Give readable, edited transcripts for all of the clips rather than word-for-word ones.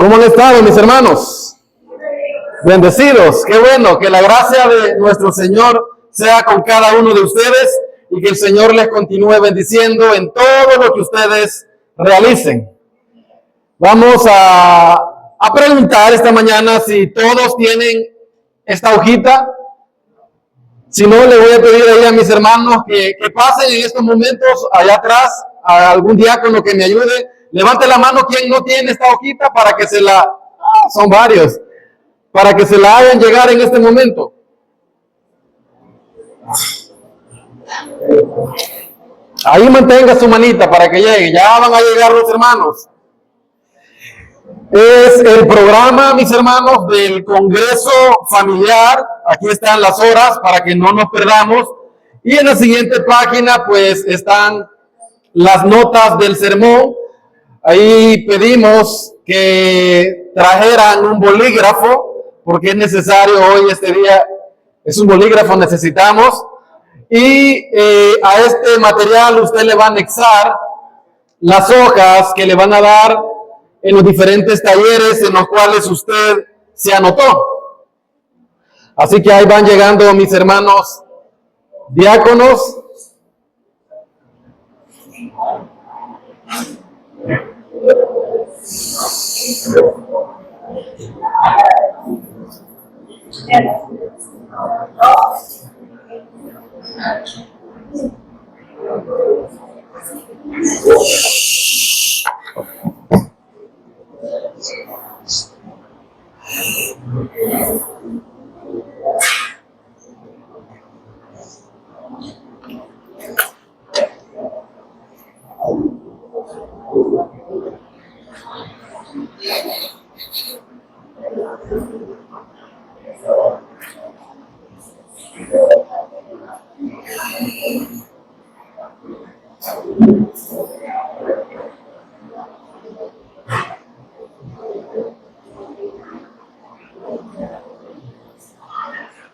¿Cómo han estado, mis hermanos? Bendecidos. Qué bueno que la gracia de nuestro Señor sea con cada uno de ustedes y que el Señor les continúe bendiciendo en todo lo que ustedes realicen. Vamos a preguntar esta mañana si todos tienen esta hojita. Si no, le voy a pedir ahí a mis hermanos que pasen en estos momentos allá atrás a algún diácono que me ayude. Levante la mano quien no tiene esta hojita para que se la... son varios. Para que se la hagan llegar en este momento. Ahí mantenga su manita para que llegue. Ya van a llegar los hermanos. Es el programa, mis hermanos, del Congreso Familiar. Aquí están las horas para que no nos perdamos. Y en la siguiente página, pues, están las notas del sermón. Ahí pedimos que trajeran un bolígrafo, porque es necesario hoy, este día, es un bolígrafo, necesitamos. Y a este material usted le va a anexar las hojas que le van a dar en los diferentes talleres en los cuales usted se anotó. Así que ahí van llegando mis hermanos diáconos.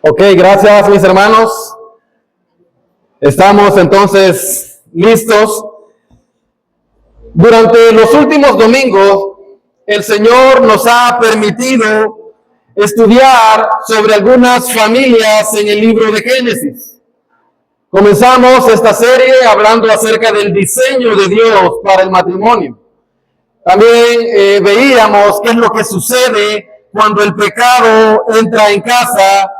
Ok, gracias mis hermanos. Estamos entonces listos. Durante los últimos domingos, el Señor nos ha permitido estudiar sobre algunas familias en el libro de Génesis. Comenzamos esta serie hablando acerca del diseño de Dios para el matrimonio. También veíamos qué es lo que sucede cuando el pecado entra en casa.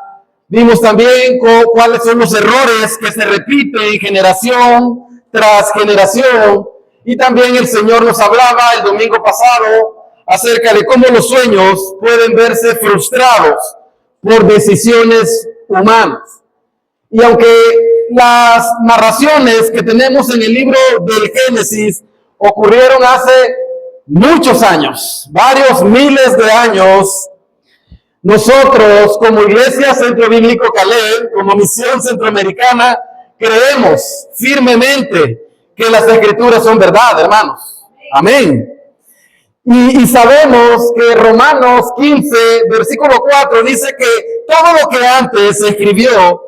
Vimos también cuáles son los errores que se repiten generación tras generación. Y también el Señor nos hablaba el domingo pasado acerca de cómo los sueños pueden verse frustrados por decisiones humanas. Y aunque las narraciones que tenemos en el libro del Génesis ocurrieron hace muchos años, varios miles de años, nosotros, como Iglesia Centro Bíblico Caleb, como Misión Centroamericana, creemos firmemente que las Escrituras son verdad, hermanos. Amén. Y sabemos que Romanos 15, versículo 4, dice que todo lo que antes se escribió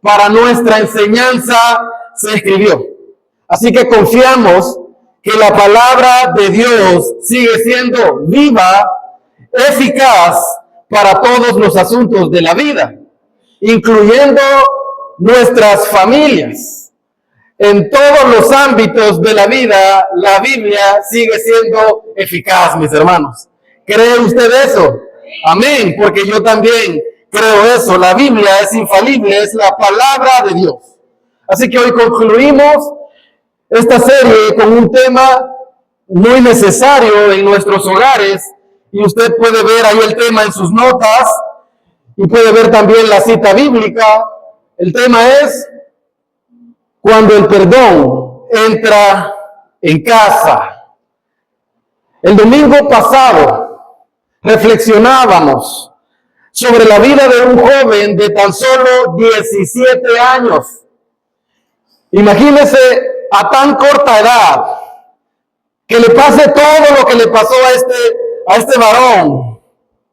para nuestra enseñanza, se escribió. Así que confiamos que la palabra de Dios sigue siendo viva, eficaz, para todos los asuntos de la vida, incluyendo nuestras familias. En todos los ámbitos de la vida, la Biblia sigue siendo eficaz, mis hermanos. ¿Cree usted eso? Amén, porque yo también creo eso. La Biblia es infalible, es la palabra de Dios. Así que hoy concluimos esta serie con un tema muy necesario en nuestros hogares. Y usted puede ver ahí el tema en sus notas y puede ver también la cita bíblica. El tema es cuando el perdón entra en casa. El domingo pasado reflexionábamos sobre la vida de un joven de tan solo 17 años. Imagínese a tan corta edad que le pase todo lo que le pasó a este varón,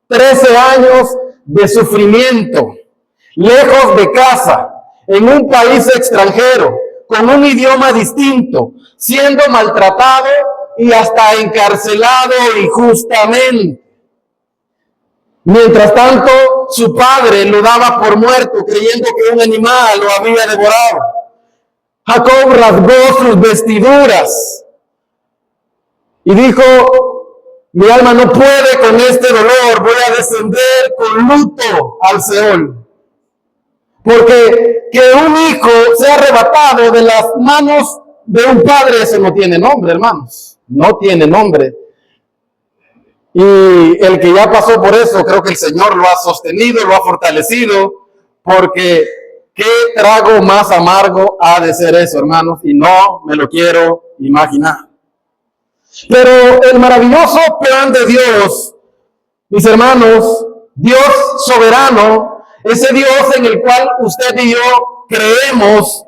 13 años de sufrimiento, lejos de casa, en un país extranjero, con un idioma distinto, siendo maltratado y hasta encarcelado injustamente. Mientras tanto, su padre lo daba por muerto, creyendo que un animal lo había devorado. Jacob rasgó sus vestiduras y dijo: mi alma no puede con este dolor, voy a descender con luto al Seol. Porque que un hijo sea arrebatado de las manos de un padre, eso no tiene nombre, hermanos. No tiene nombre. Y el que ya pasó por eso, creo que el Señor lo ha sostenido, lo ha fortalecido, porque qué trago más amargo ha de ser eso, hermanos, y no me lo quiero imaginar. Pero el maravilloso plan de Dios, mis hermanos, Dios soberano, ese Dios en el cual usted y yo creemos,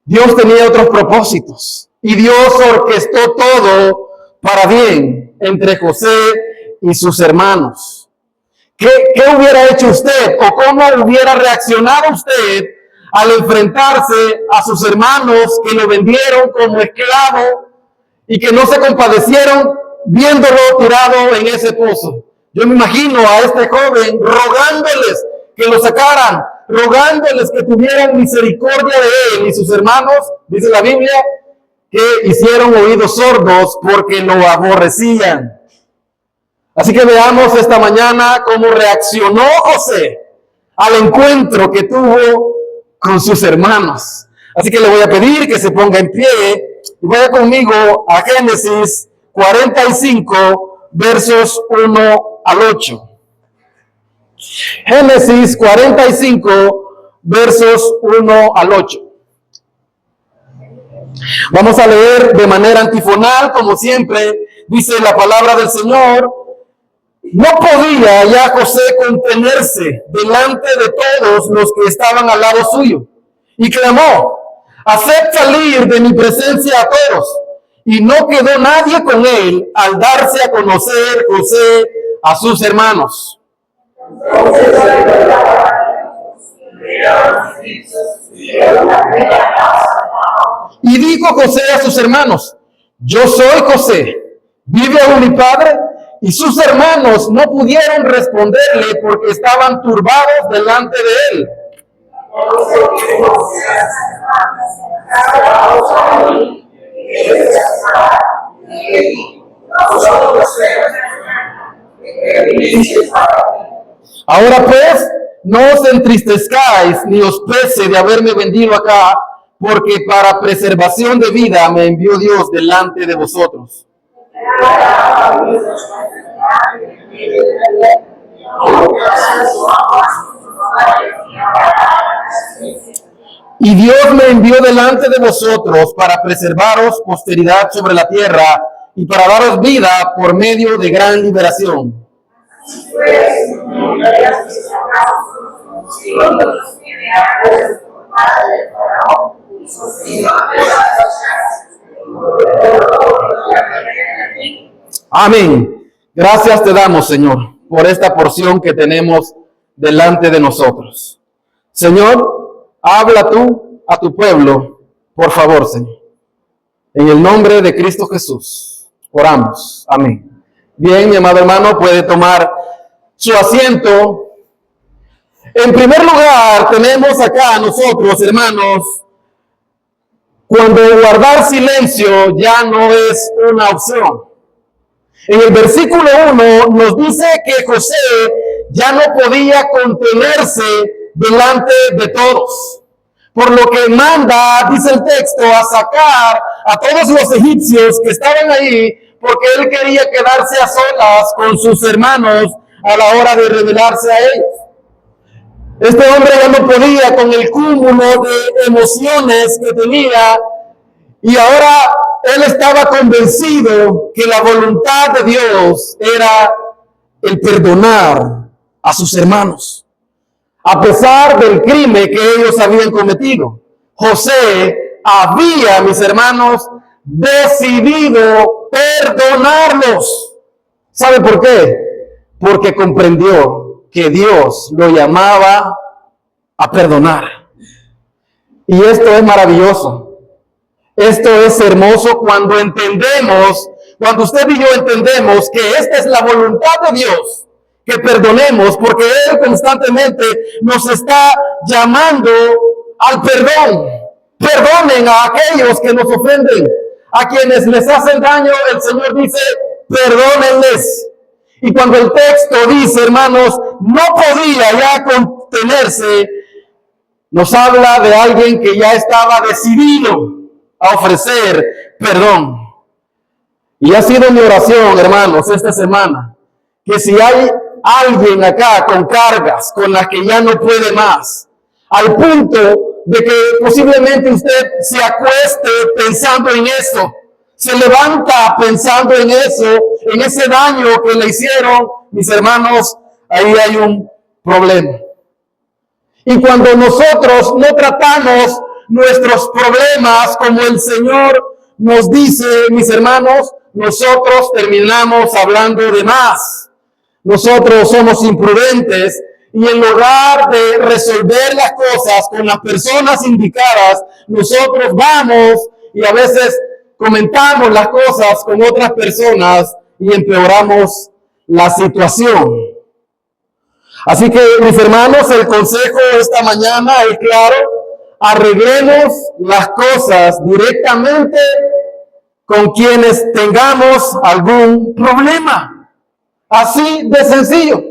Dios tenía otros propósitos. Y Dios orquestó todo para bien entre José y sus hermanos. ¿Qué hubiera hecho usted o cómo hubiera reaccionado usted al enfrentarse a sus hermanos que lo vendieron como esclavo y que no se compadecieron viéndolo tirado en ese pozo? Yo me imagino a este joven rogándoles que lo sacaran, rogándoles que tuvieran misericordia de él, y sus hermanos, dice la Biblia, que hicieron oídos sordos porque lo aborrecían. Así que veamos esta mañana cómo reaccionó José al encuentro que tuvo con sus hermanos. Así que le voy a pedir que se ponga en pie y vaya conmigo a Génesis 45, versos 1 al 8. Génesis 45, versos 1 al 8. Vamos a leer de manera antifonal, como siempre, dice la palabra del Señor. No podía ya José contenerse delante de todos los que estaban al lado suyo, y clamó: haced salir de mi presencia a todos. Y no quedó nadie con él al darse a conocer José a sus hermanos. Y dijo José a sus hermanos: yo soy José, ¿vive aún mi padre? Y sus hermanos no pudieron responderle porque estaban turbados delante de él. Ahora pues, no os entristezcáis ni os pese de haberme vendido acá, porque para preservación de vida me envió Dios delante de vosotros. Y Dios me envió delante de vosotros para preservaros posteridad sobre la tierra y para daros vida por medio de gran liberación. Amén. Gracias te damos, Señor, por esta porción que tenemos delante de nosotros. Señor, habla tú a tu pueblo, por favor, Señor. En el nombre de Cristo Jesús, oramos. Amén. Bien, mi amado hermano, puede tomar su asiento. En primer lugar, tenemos acá nosotros, hermanos, cuando guardar silencio ya no es una opción. En el versículo 1 nos dice que José ya no podía contenerse delante de todos, por lo que manda, dice el texto, a sacar a todos los egipcios que estaban ahí, porque él quería quedarse a solas con sus hermanos a la hora de revelarse a ellos. Este hombre ya no podía con el cúmulo de emociones que tenía, y ahora él estaba convencido que la voluntad de Dios era el perdonar a sus hermanos, a pesar del crimen que ellos habían cometido. José había, mis hermanos, decidido perdonarlos. ¿Sabe por qué? Porque comprendió que Dios lo llamaba a perdonar. Y esto es maravilloso. Esto es hermoso cuando entendemos, cuando usted y yo entendemos que esta es la voluntad de Dios, que perdonemos, porque Él constantemente nos está llamando al perdón. Perdonen a aquellos que nos ofenden, a quienes les hacen daño. El Señor dice, perdónenles. Y cuando el texto dice, hermanos, no podía ya contenerse, nos habla de alguien que ya estaba decidido a ofrecer perdón. Y ha sido mi oración, hermanos, esta semana, que si hay alguien acá con cargas con las que ya no puede más, al punto de que posiblemente usted se acueste pensando en eso, se levanta pensando en eso, en ese daño que le hicieron, mis hermanos, ahí hay un problema. Y cuando nosotros no tratamos nuestros problemas como el Señor nos dice, mis hermanos, nosotros terminamos hablando de más. Nosotros somos imprudentes y en lugar de resolver las cosas con las personas indicadas, nosotros vamos y a veces comentamos las cosas con otras personas y empeoramos la situación. Así que, mis hermanos, el consejo esta mañana es claro: arreglemos las cosas directamente con quienes tengamos algún problema. Así de sencillo.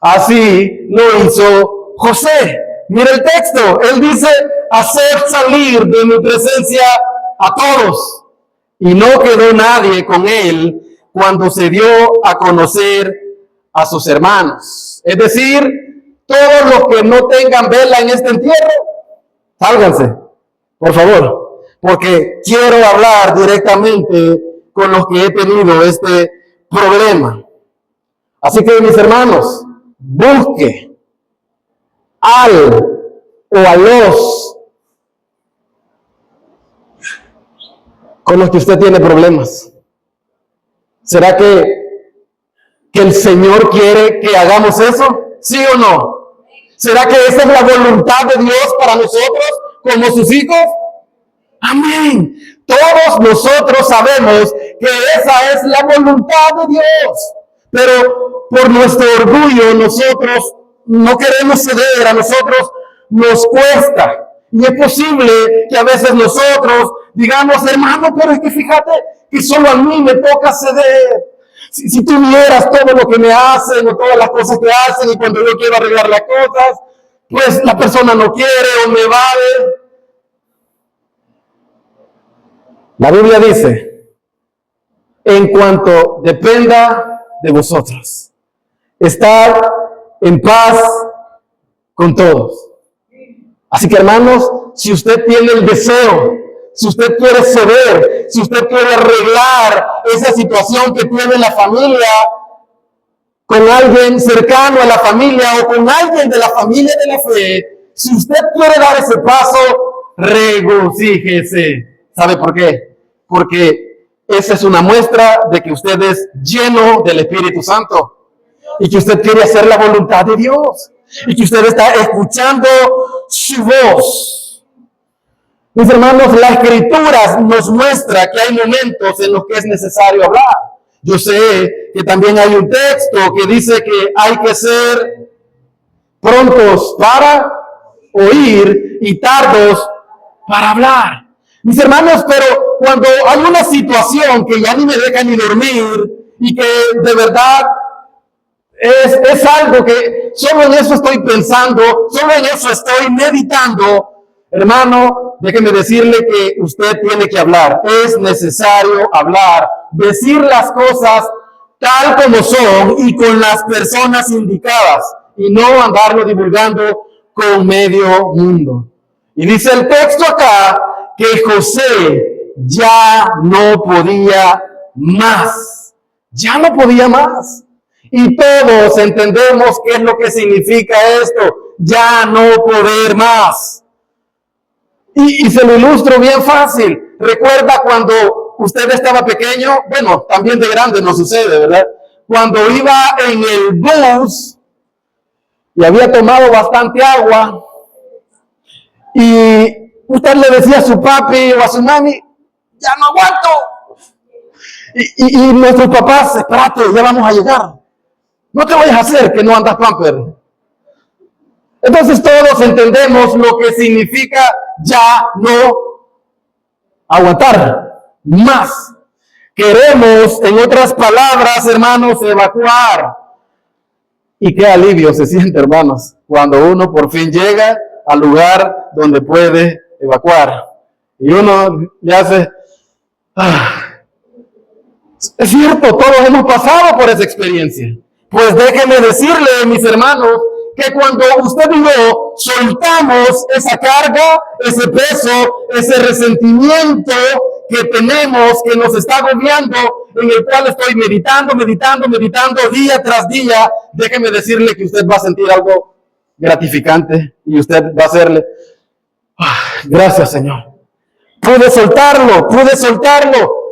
Así lo hizo José. Mira el texto. Él dice, hacer salir de mi presencia a todos. Y no quedó nadie con él cuando se dio a conocer a sus hermanos. Es decir, todos los que no tengan vela en este entierro, sálganse, por favor, porque quiero hablar directamente con los que he tenido este problema. Así que, mis hermanos, busque al o a los con los que usted tiene problemas. ¿Será que el Señor quiere que hagamos eso? ¿Sí o no? ¿Será que esa es la voluntad de Dios para nosotros como sus hijos? Amén. Todos nosotros sabemos que esa es la voluntad de Dios. Pero por nuestro orgullo nosotros no queremos ceder, a nosotros nos cuesta. Y es posible que a veces nosotros digamos, hermano, pero es que fíjate que solo a mí me toca ceder. Si tú vieras todo lo que me hacen o todas las cosas que hacen y cuando yo quiero arreglar las cosas, pues la persona no quiere o me evade. La Biblia dice, en cuanto dependa de vosotros, estar en paz con todos. Así que, hermanos, si usted tiene el deseo, si usted quiere ceder, si usted quiere arreglar esa situación que tiene la familia con alguien cercano a la familia o con alguien de la familia de la fe, si usted quiere dar ese paso, regocíjese. ¿Sabe por qué? Porque esa es una muestra de que usted es lleno del Espíritu Santo y que usted quiere hacer la voluntad de Dios y que usted está escuchando su voz. Mis hermanos, la Escritura nos muestra que hay momentos en los que es necesario hablar. Yo sé que también hay un texto que dice que hay que ser prontos para oír y tardos para hablar. Mis hermanos, pero cuando hay una situación que ya ni me deja ni dormir y que de verdad es algo que solo en eso estoy pensando, solo en eso estoy meditando, hermano, déjeme decirle que usted tiene que hablar. Es necesario hablar, decir las cosas tal como son y con las personas indicadas y no andarlo divulgando con medio mundo. Y dice el texto acá que José ya no podía más. Ya no podía más. Y todos entendemos qué es lo que significa esto. Ya no poder más. Y se lo ilustro bien fácil. Recuerda cuando usted estaba pequeño, bueno, también de grande no sucede, ¿verdad? Cuando iba en el bus y había tomado bastante agua y usted le decía a su papi o a su mami, ya no aguanto. Y nuestros papás, espérate, ya vamos a llegar. No te vayas a hacer que no andas pamper. Entonces todos entendemos lo que significa ya no aguantar más. Queremos, en otras palabras, hermanos, evacuar. Y qué alivio se siente, hermanos, cuando uno por fin llega al lugar donde puede evacuar. Y uno le hace... Es cierto, todos hemos pasado por esa experiencia. Pues déjenme decirle, mis hermanos, que cuando usted y yo soltamos esa carga, ese peso, ese resentimiento que tenemos, que nos está agobiando, en el cual estoy meditando día tras día, déjeme decirle que usted va a sentir algo gratificante y usted va a hacerle, gracias Señor. Pude soltarlo,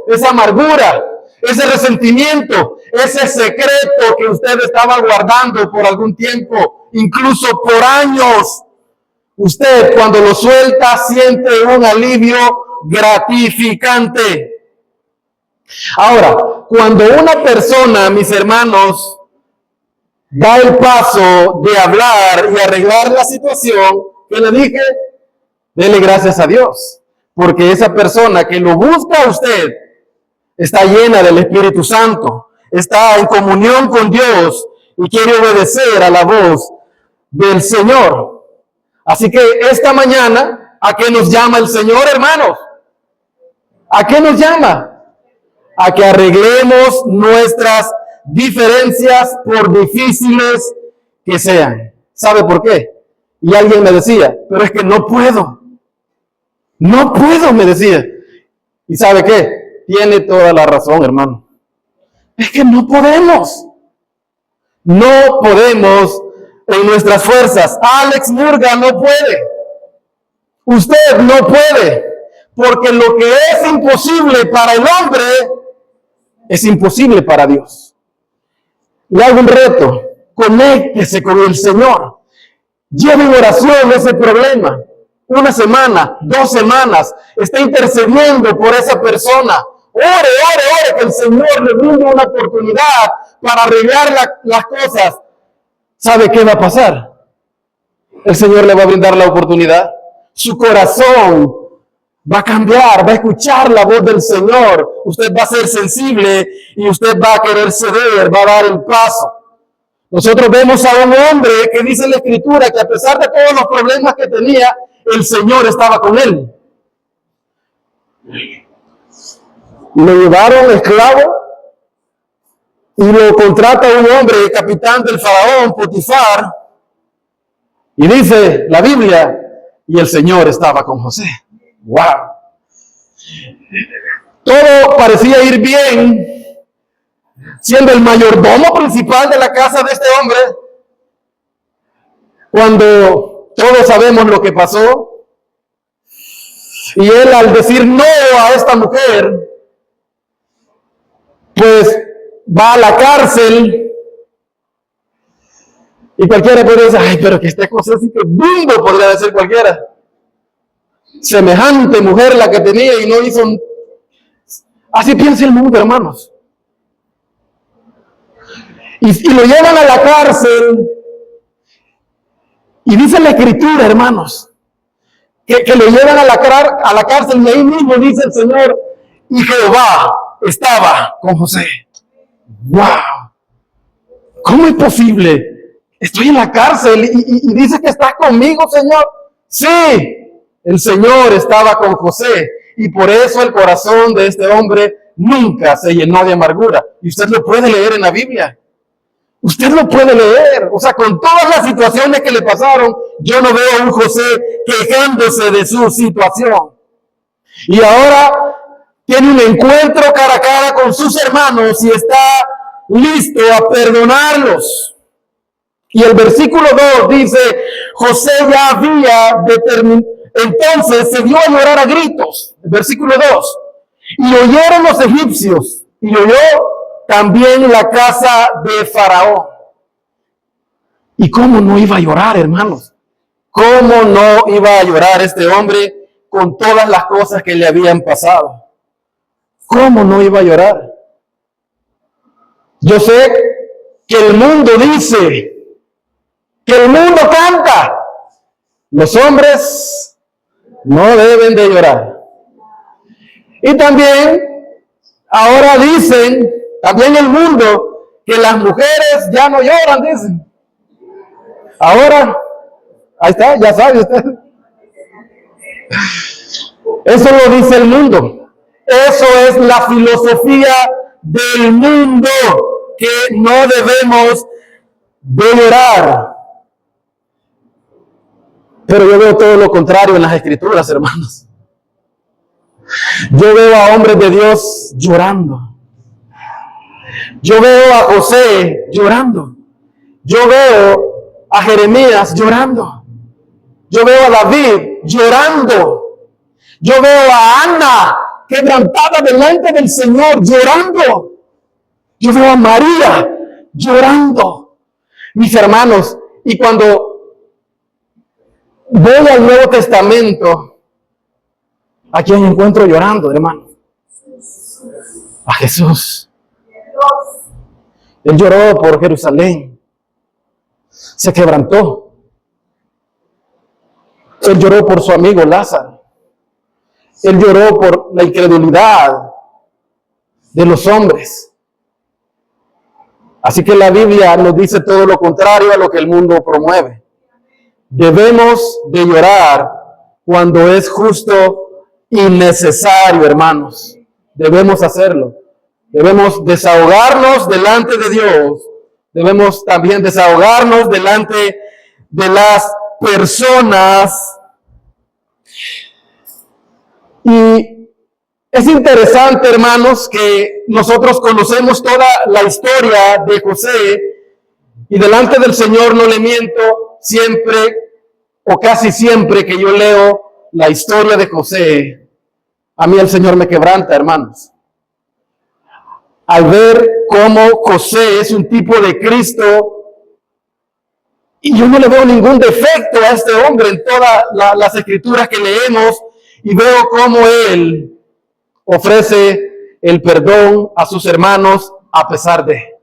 esa amargura, ese resentimiento, ese secreto que usted estaba guardando por algún tiempo, incluso por años. Usted cuando lo suelta siente un alivio gratificante. Ahora, cuando una persona, mis hermanos, da el paso de hablar y arreglar la situación, que le dije, dele gracias a Dios, porque esa persona que lo busca a usted está llena del Espíritu Santo, está en comunión con Dios y quiere obedecer a la voz del Señor. Así que esta mañana, ¿a qué nos llama el Señor, hermanos? ¿A qué nos llama? A que arreglemos nuestras diferencias por difíciles que sean. ¿Sabe por qué? Y alguien me decía, pero es que no puedo, me decía. ¿Y sabe qué? Tiene toda la razón, hermano. Es que no podemos en nuestras fuerzas. Alex Murga no puede. Usted no puede. Porque lo que es imposible para el hombre es imposible para Dios. Le hago un reto. Conéctese con el Señor. Lleve en oración ese problema. 1 semana, 2 semanas. Está intercediendo por esa persona. Ore, que el Señor le brinde una oportunidad para arreglar las cosas. ¿Sabe qué va a pasar? El Señor le va a brindar la oportunidad. Su corazón va a cambiar, va a escuchar la voz del Señor. Usted va a ser sensible y usted va a querer ceder, va a dar el paso. Nosotros vemos a un hombre que dice en la Escritura que a pesar de todos los problemas que tenía, el Señor estaba con él. Lo llevaron esclavo y lo contrata un hombre, capitán del faraón, Potifar, y dice la Biblia, y el Señor estaba con José. ¡Wow! Todo parecía ir bien, siendo el mayordomo principal de la casa de este hombre, cuando todos sabemos lo que pasó, y él al decir no a esta mujer, pues va a la cárcel, y cualquiera puede decir, ay, pero que esta cosa así que bimbo podría decir cualquiera. Semejante mujer la que tenía y no hizo... Así piensa el mundo, hermanos. Y lo llevan a la cárcel, y dice la Escritura, hermanos, que lo llevan a la cárcel, y ahí mismo dice el Señor, y Jehová estaba con José. ¡Wow! ¿Cómo es posible? Estoy en la cárcel y dice que estás conmigo, Señor. Sí, el Señor estaba con José y por eso el corazón de este hombre nunca se llenó de amargura. Y usted lo puede leer en la Biblia. Usted lo puede leer. O sea, con todas las situaciones que le pasaron, yo no veo a un José quejándose de su situación. Y ahora tiene un encuentro cara a cara con sus hermanos y está listo a perdonarlos. Y el versículo 2 dice, José ya había determinado, entonces se dio a llorar a gritos. El versículo 2. Y oyeron los egipcios, y oyó también la casa de Faraón. ¿Y cómo no iba a llorar, hermanos? ¿Cómo no iba a llorar este hombre con todas las cosas que le habían pasado? ¿Cómo no iba a llorar? Yo sé que el mundo dice, que el mundo canta. Los hombres no deben de llorar. Y también, ahora dicen, también el mundo, que las mujeres ya no lloran, dicen. Ahora, ahí está, ya sabe usted. Eso lo dice el mundo. Eso es la filosofía del mundo, que no debemos de llorar. Pero yo veo todo lo contrario en las Escrituras, hermanos. Yo veo a hombres de Dios llorando. Yo veo a José llorando. Yo veo a Jeremías llorando. Yo veo a David llorando. Yo veo a Ana quebrantada delante del Señor llorando. Yo veo a María llorando. Mis hermanos, y cuando voy al Nuevo Testamento, ¿a quién encuentro llorando, hermano? A Jesús. Él lloró por Jerusalén. Se quebrantó. Él lloró por su amigo Lázaro. Él lloró por la incredulidad de los hombres. Así que la Biblia nos dice todo lo contrario a lo que el mundo promueve. Debemos de llorar cuando es justo y necesario, hermanos. Debemos hacerlo. Debemos desahogarnos delante de Dios. Debemos también desahogarnos delante de las personas. Y es interesante, hermanos, que nosotros conocemos toda la historia de José y delante del Señor no le miento, siempre o casi siempre que yo leo la historia de José, a mí el Señor me quebranta, hermanos. Al ver cómo José es un tipo de Cristo y yo no le veo ningún defecto a este hombre en todas las escrituras que leemos, y veo cómo él ofrece el perdón a sus hermanos a pesar de.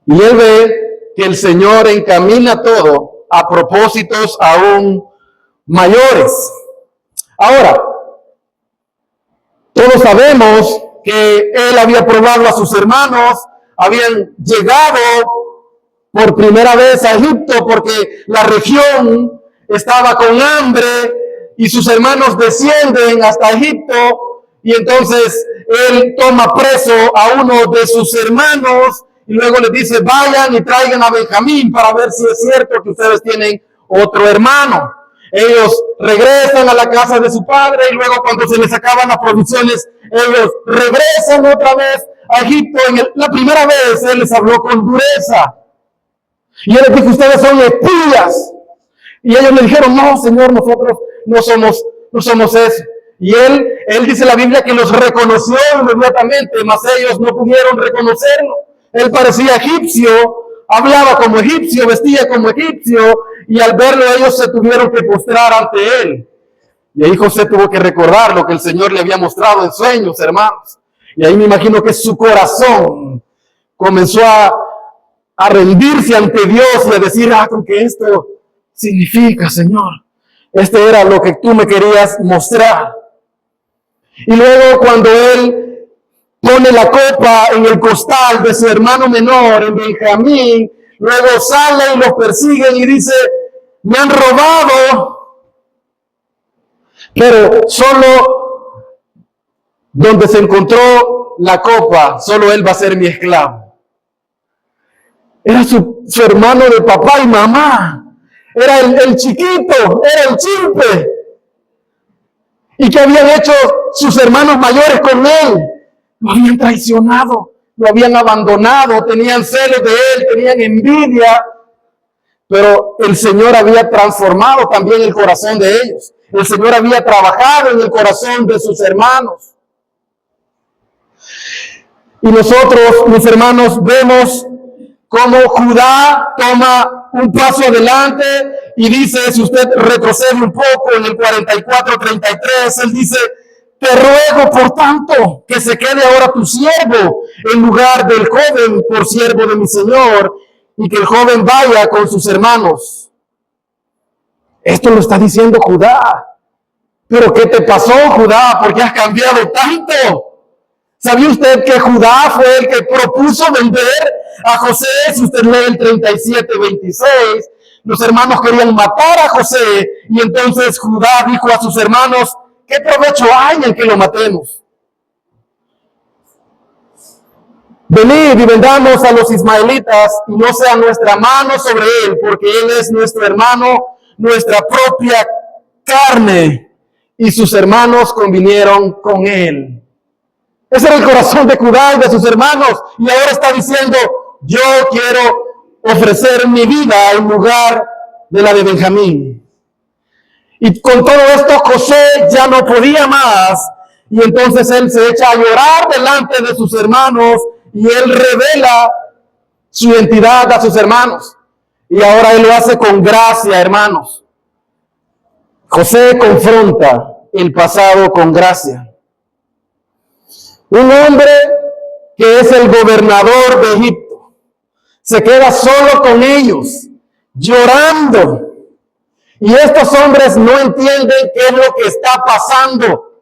Y él ve que el Señor encamina todo a propósitos aún mayores. Ahora, todos sabemos que él había probado a sus hermanos, habían llegado por primera vez a Egipto porque la región estaba con hambre y sus hermanos descienden hasta Egipto y entonces él toma preso a uno de sus hermanos y luego les dice, vayan y traigan a Benjamín para ver si es cierto que ustedes tienen otro hermano. Ellos regresan a la casa de su padre y luego cuando se les acaban las provisiones, ellos regresan otra vez a Egipto. La primera vez él les habló con dureza y él les dijo, ustedes son espías. Y ellos le dijeron, no, Señor, nosotros no somos eso. Y él dice la Biblia que los reconoció inmediatamente, mas ellos no pudieron reconocerlo. Él parecía egipcio, hablaba como egipcio, vestía como egipcio, y al verlo ellos se tuvieron que postrar ante él. Y ahí José tuvo que recordar lo que el Señor le había mostrado en sueños, hermanos. Y ahí me imagino que su corazón comenzó a rendirse ante Dios y a decir, con que esto significa, Señor. Esto era lo que tú me querías mostrar. Y luego cuando él pone la copa en el costal de su hermano menor, en Benjamín, luego sale y los persiguen y dice, me han robado. Pero solo donde se encontró la copa, solo él va a ser mi esclavo. Era su hermano de papá y mamá. Era el chiquito, era el chimpe. ¿Y qué habían hecho sus hermanos mayores con él? Lo habían traicionado, lo habían abandonado, tenían celos de él, tenían envidia. Pero el Señor había transformado también el corazón de ellos. El Señor había trabajado en el corazón de sus hermanos. Y nosotros, mis hermanos, vemos cómo Judá toma un paso adelante y dice, si usted retrocede un poco en el 44-33, él dice, te ruego, por tanto, que se quede ahora tu siervo en lugar del joven por siervo de mi señor, y que el joven vaya con sus hermanos. Esto lo está diciendo Judá. ¿Pero qué te pasó, Judá? ¿Por qué has cambiado tanto? ¿Sabía usted que Judá fue el que propuso vender a José? Si usted lee el 37-26, los hermanos querían matar a José, y entonces Judá dijo a sus hermanos: ¿qué provecho hay en que lo matemos? Venid y vendamos a los ismaelitas, y no sea nuestra mano sobre él, porque él es nuestro hermano, nuestra propia carne. Y sus hermanos convinieron con él. Ese era el corazón de Judá y de sus hermanos. Y ahora está diciendo: yo quiero ofrecer mi vida en lugar de la de Benjamín. Y con todo esto José ya no podía más. Y entonces él se echa a llorar delante de sus hermanos. Y él revela su identidad a sus hermanos. Y ahora él lo hace con gracia, hermanos. José confronta el pasado con gracia. Un hombre que es el gobernador de Egipto se queda solo con ellos, llorando. Y estos hombres no entienden qué es lo que está pasando.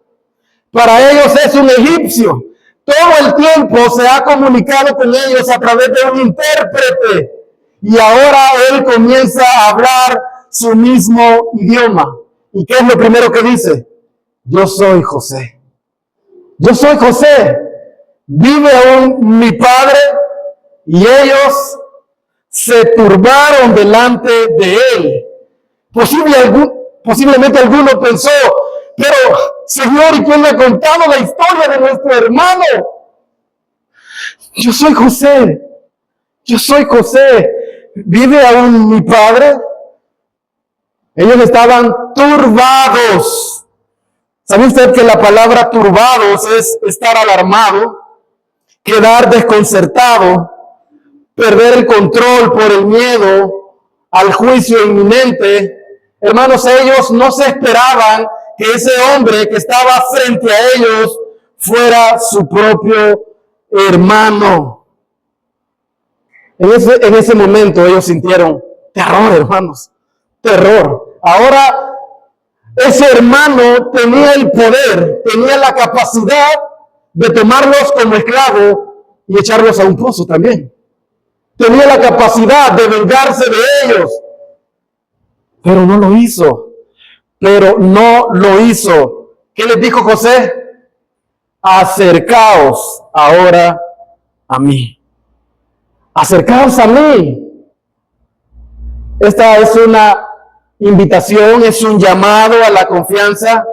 Para ellos es un egipcio. Todo el tiempo se ha comunicado con ellos a través de un intérprete. Y ahora él comienza a hablar su mismo idioma. ¿Y qué es lo primero que dice? Yo soy José. Yo soy José. Vive aún mi padre. Y ellos se turbaron delante de él. Posiblemente alguno pensó: pero Señor, ¿y quién me ha contado la historia de nuestro hermano? Yo soy José. Yo soy José. ¿Vive aún mi padre? Ellos estaban turbados. ¿Sabe usted que la palabra turbados es estar alarmado, quedar desconcertado, perder el control por el miedo al juicio inminente? Hermanos, ellos no se esperaban que ese hombre que estaba frente a ellos fuera su propio hermano. En ese momento ellos sintieron terror, hermanos, terror. Ahora, ese hermano tenía el poder, tenía la capacidad de tomarlos como esclavos y echarlos a un pozo también. Tenía la capacidad de vengarse de ellos, pero no lo hizo. ¿Qué les dijo José? Acercaos ahora a mí. Acercaos a mí. Esta es una invitación, es un llamado a la confianza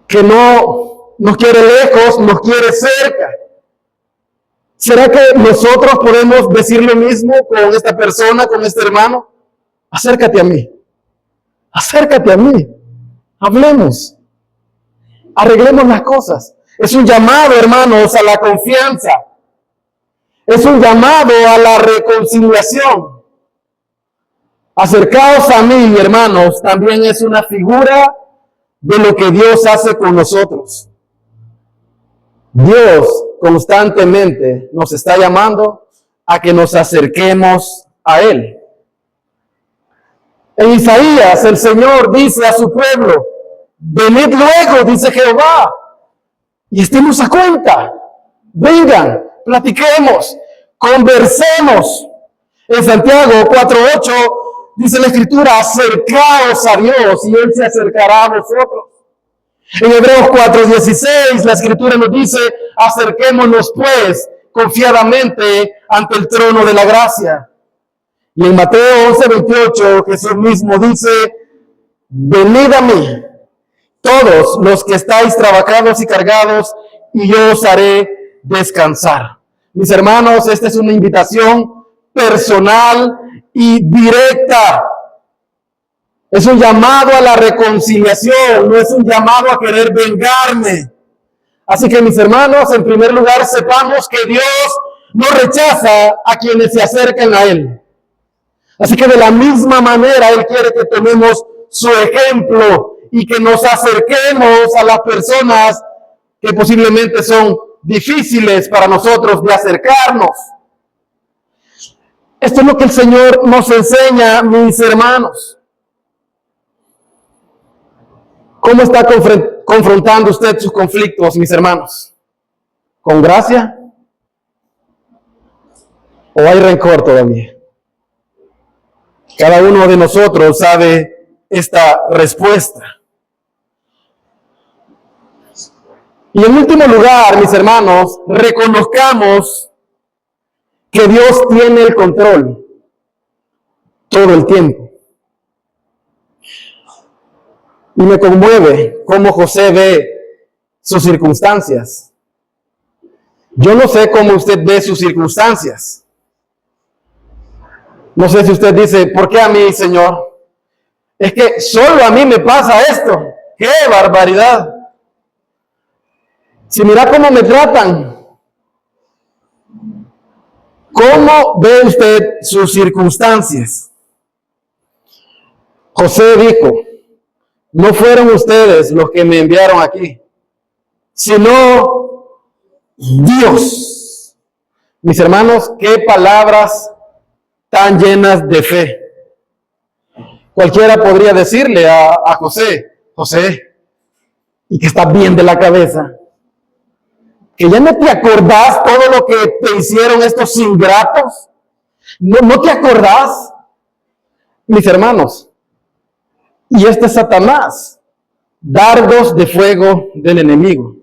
que no nos quiere lejos, nos quiere cerca. ¿Será que nosotros podemos decir lo mismo con esta persona, con este hermano? Acércate a mí. Acércate a mí. Hablemos. Arreglemos las cosas. Es un llamado, hermanos, a la confianza. Es un llamado a la reconciliación. Acercaos a mí, hermanos, también es una figura de lo que Dios hace con nosotros. Dios constantemente nos está llamando a que nos acerquemos a Él. En Isaías, el Señor dice a su pueblo: venid luego, dice Jehová, y estemos a cuenta. Vengan, platiquemos, conversemos. En Santiago 4:8 dice la Escritura: acercaos a Dios y Él se acercará a vosotros. En Hebreos 4:16 la Escritura nos dice: acerquémonos pues confiadamente ante el trono de la gracia. Y en Mateo 11:28 Jesús mismo dice: venid a mí, todos los que estáis trabajados y cargados, y yo os haré descansar. Mis hermanos, esta es una invitación personal y directa. Es un llamado a la reconciliación, no es un llamado a querer vengarme. Así que, mis hermanos, en primer lugar, sepamos que Dios no rechaza a quienes se acercan a Él. Así que de la misma manera Él quiere que tomemos su ejemplo y que nos acerquemos a las personas que posiblemente son difíciles para nosotros de acercarnos. Esto es lo que el Señor nos enseña, mis hermanos. ¿Cómo está confrontando usted sus conflictos, mis hermanos? ¿Con gracia? ¿O hay rencor todavía? Cada uno de nosotros sabe esta respuesta. Y en último lugar, mis hermanos, reconozcamos que Dios tiene el control todo el tiempo. Y me conmueve cómo José ve sus circunstancias. Yo no sé cómo usted ve sus circunstancias. No sé si usted dice, ¿por qué a mí, Señor? Es que solo a mí me pasa esto. ¡Qué barbaridad! Si mira cómo me tratan. ¿Cómo ve usted sus circunstancias? José dijo, no fueron ustedes los que me enviaron aquí, sino Dios. Mis hermanos, qué palabras tan llenas de fe. Cualquiera podría decirle a José, José, y que estás bien de la cabeza, que ya no te acordás todo lo que te hicieron estos ingratos. No te acordás, mis hermanos. Y este es Satanás, dardos de fuego del enemigo.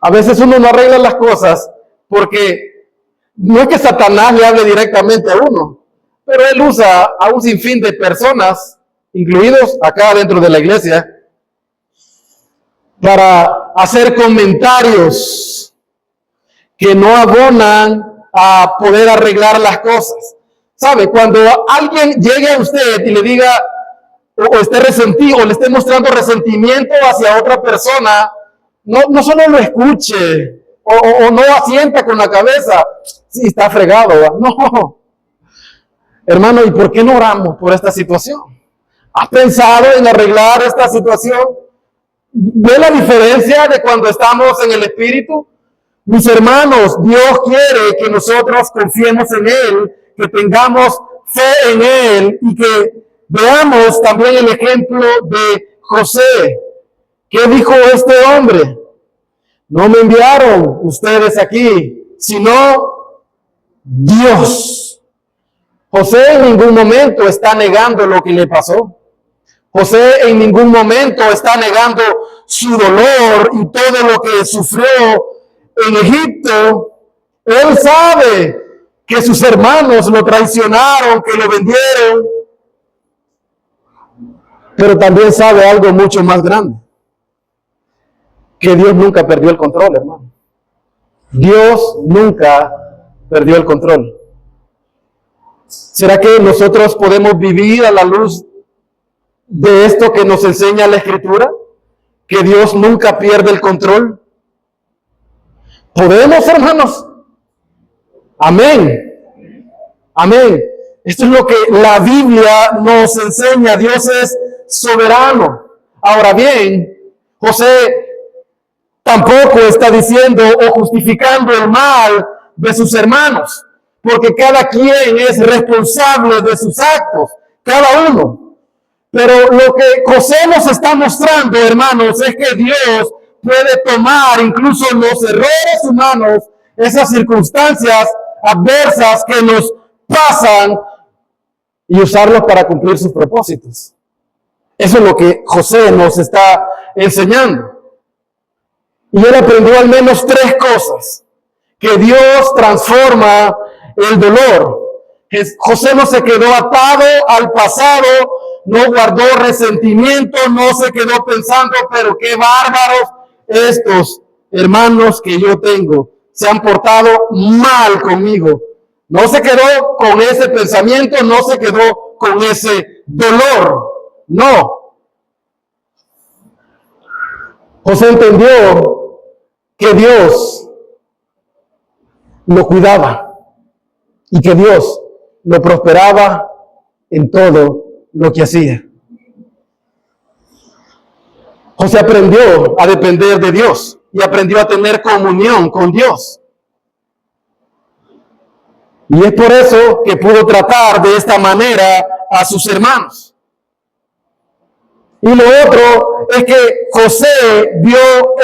A veces uno no arregla las cosas porque no es que Satanás le hable directamente a uno, pero él usa a un sinfín de personas, incluidos acá dentro de la iglesia, para hacer comentarios que no abonan a poder arreglar las cosas. ¿Sabe? Cuando alguien llegue a usted y le diga, o esté resentido, o le esté mostrando resentimiento hacia otra persona, no solo lo escuche, o no asienta con la cabeza, sí, está fregado, ¿verdad? No. Hermano, ¿y por qué no oramos por esta situación? ¿Has pensado en arreglar esta situación? ¿Ve la diferencia de cuando estamos en el Espíritu? Mis hermanos, Dios quiere que nosotros confiemos en Él, que tengamos fe en Él y que veamos también el ejemplo de José. ¿Qué dijo este hombre? No me enviaron ustedes aquí, sino Dios. José en ningún momento está negando lo que le pasó. José en ningún momento está negando su dolor y todo lo que sufrió en Egipto. Él sabe que sus hermanos lo traicionaron, que lo vendieron, pero también sabe algo mucho más grande, que Dios nunca perdió el control, hermano. Dios nunca perdió el control. ¿Será que nosotros podemos vivir a la luz de esto que nos enseña la Escritura? Que Dios nunca pierde el control. ¿Podemos, hermanos? Amén. Amén. Esto es lo que la Biblia nos enseña. Dios es soberano. Ahora bien, José tampoco está diciendo o justificando el mal de sus hermanos, porque cada quien es responsable de sus actos, cada uno. Pero lo que José nos está mostrando, hermanos, es que Dios puede tomar incluso los errores humanos, esas circunstancias adversas que nos pasan, y usarlos para cumplir sus propósitos. Eso es lo que José nos está enseñando. Y él aprendió al menos 3 cosas. Que Dios transforma el dolor. José no se quedó atado al pasado, no guardó resentimiento, no se quedó pensando, pero qué bárbaros estos hermanos que yo tengo, se han portado mal conmigo. No se quedó con ese pensamiento, no se quedó con ese dolor. No. José entendió que Dios lo cuidaba y que Dios lo prosperaba en todo lo que hacía. José aprendió a depender de Dios y aprendió a tener comunión con Dios. Y es por eso que pudo tratar de esta manera a sus hermanos. Y lo otro es que José vio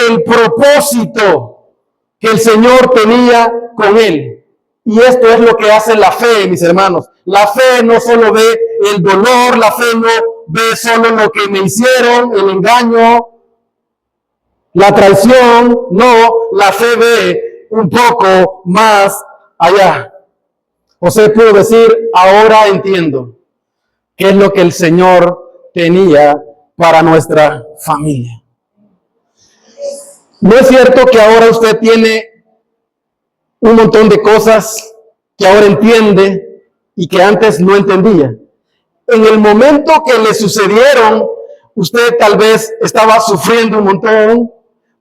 el propósito que el Señor tenía con él. Y esto es lo que hace la fe, mis hermanos. La fe no solo ve el dolor, la fe no ve solo lo que me hicieron, el engaño, la traición. No, la fe ve un poco más allá. José pudo decir, ahora entiendo qué es lo que el Señor tenía para nuestra familia. No es cierto que ahora usted tiene un montón de cosas que ahora entiende y que antes no entendía. En el momento que le sucedieron, usted tal vez estaba sufriendo un montón,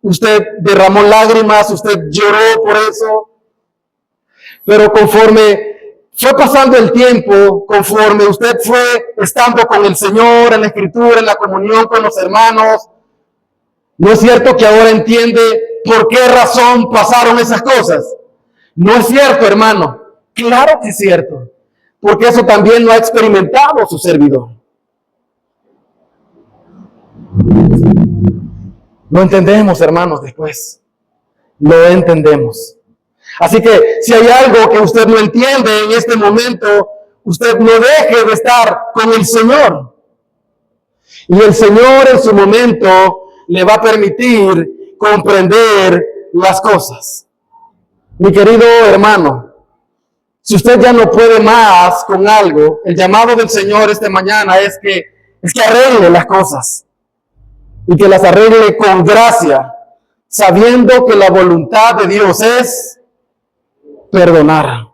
usted derramó lágrimas, usted lloró por eso, pero conforme fue pasando el tiempo, conforme usted fue estando con el Señor, en la Escritura, en la comunión con los hermanos, ¿no es cierto que ahora entiende por qué razón pasaron esas cosas? No es cierto, hermano. Claro que es cierto, porque eso también lo ha experimentado su servidor. Lo entendemos, hermanos, después. Lo entendemos. Así que si hay algo que usted no entiende en este momento, usted no deje de estar con el Señor. Y el Señor en su momento le va a permitir comprender las cosas. Mi querido hermano, si usted ya no puede más con algo, el llamado del Señor esta mañana es que arregle las cosas. Y que las arregle con gracia, sabiendo que la voluntad de Dios es perdonar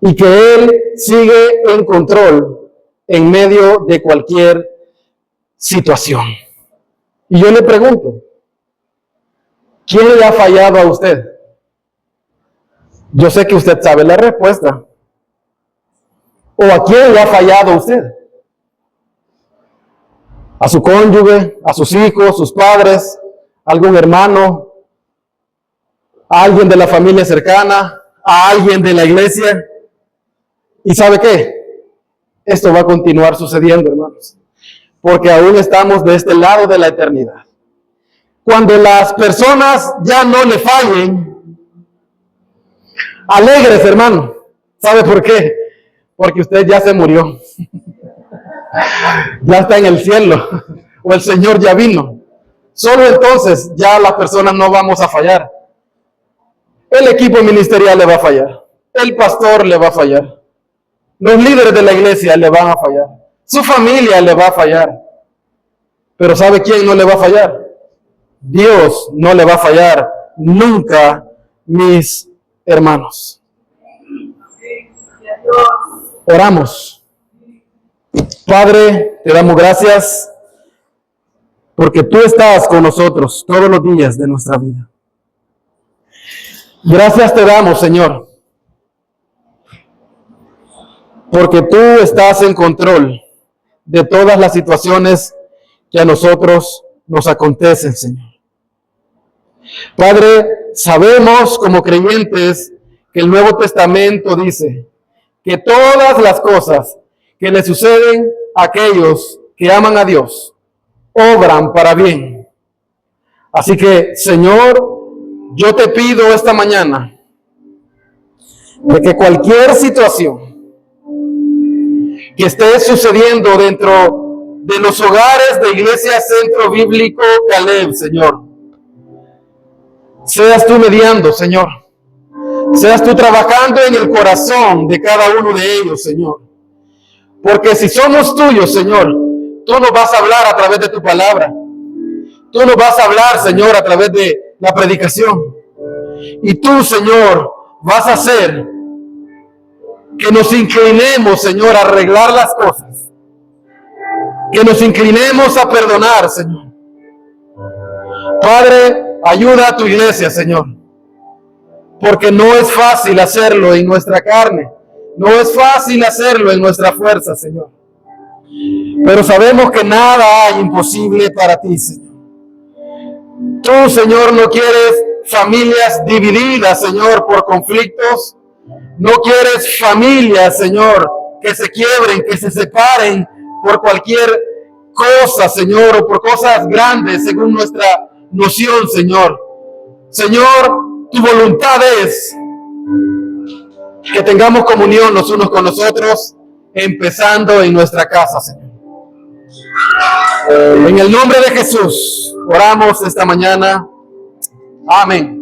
y que Él sigue en control en medio de cualquier situación. Y yo le pregunto, ¿quién le ha fallado a usted? Yo sé que usted sabe la respuesta. ¿O a quién le ha fallado a usted? ¿A su cónyuge, a sus hijos, sus padres, algún hermano, a alguien de la familia cercana, a alguien de la iglesia? ¿Y sabe qué? Esto va a continuar sucediendo, hermanos, porque aún estamos de este lado de la eternidad. Cuando las personas ya no le fallen, alegres, hermano. ¿Sabe por qué? Porque usted ya se murió. Ya está en el cielo, o el Señor ya vino. Solo entonces ya las personas no vamos a fallar. El equipo ministerial le va a fallar, el pastor le va a fallar, los líderes de la iglesia le van a fallar, su familia le va a fallar. Pero ¿sabe quién no le va a fallar? Dios no le va a fallar nunca, mis hermanos. Oramos. Padre, te damos gracias porque tú estás con nosotros todos los días de nuestra vida. Gracias te damos, Señor, porque tú estás en control de todas las situaciones que a nosotros nos acontecen, Señor. Padre, sabemos como creyentes que el Nuevo Testamento dice que todas las cosas que le suceden a aquellos que aman a Dios obran para bien. Así que, Señor, yo te pido esta mañana de que cualquier situación que esté sucediendo dentro de los hogares de Iglesia Centro Bíblico Caleb, Señor, seas tú mediando, Señor. Seas tú trabajando en el corazón de cada uno de ellos, Señor. Porque si somos tuyos, Señor, tú nos vas a hablar a través de tu palabra. Tú nos vas a hablar, Señor, a través de la predicación. Y tú, Señor, vas a hacer que nos inclinemos, Señor, a arreglar las cosas. Que nos inclinemos a perdonar, Señor. Padre, ayuda a tu iglesia, Señor. Porque no es fácil hacerlo en nuestra carne. No es fácil hacerlo en nuestra fuerza, Señor. Pero sabemos que nada hay imposible para ti, Señor. Tú, Señor, no quieres familias divididas, Señor, por conflictos. No quieres familias, Señor, que se quiebren, que se separen por cualquier cosa, Señor, o por cosas grandes según nuestra noción, Señor. Señor, tu voluntad es que tengamos comunión los unos con los otros, empezando en nuestra casa, Señor. En el nombre de Jesús, oramos esta mañana. Amén.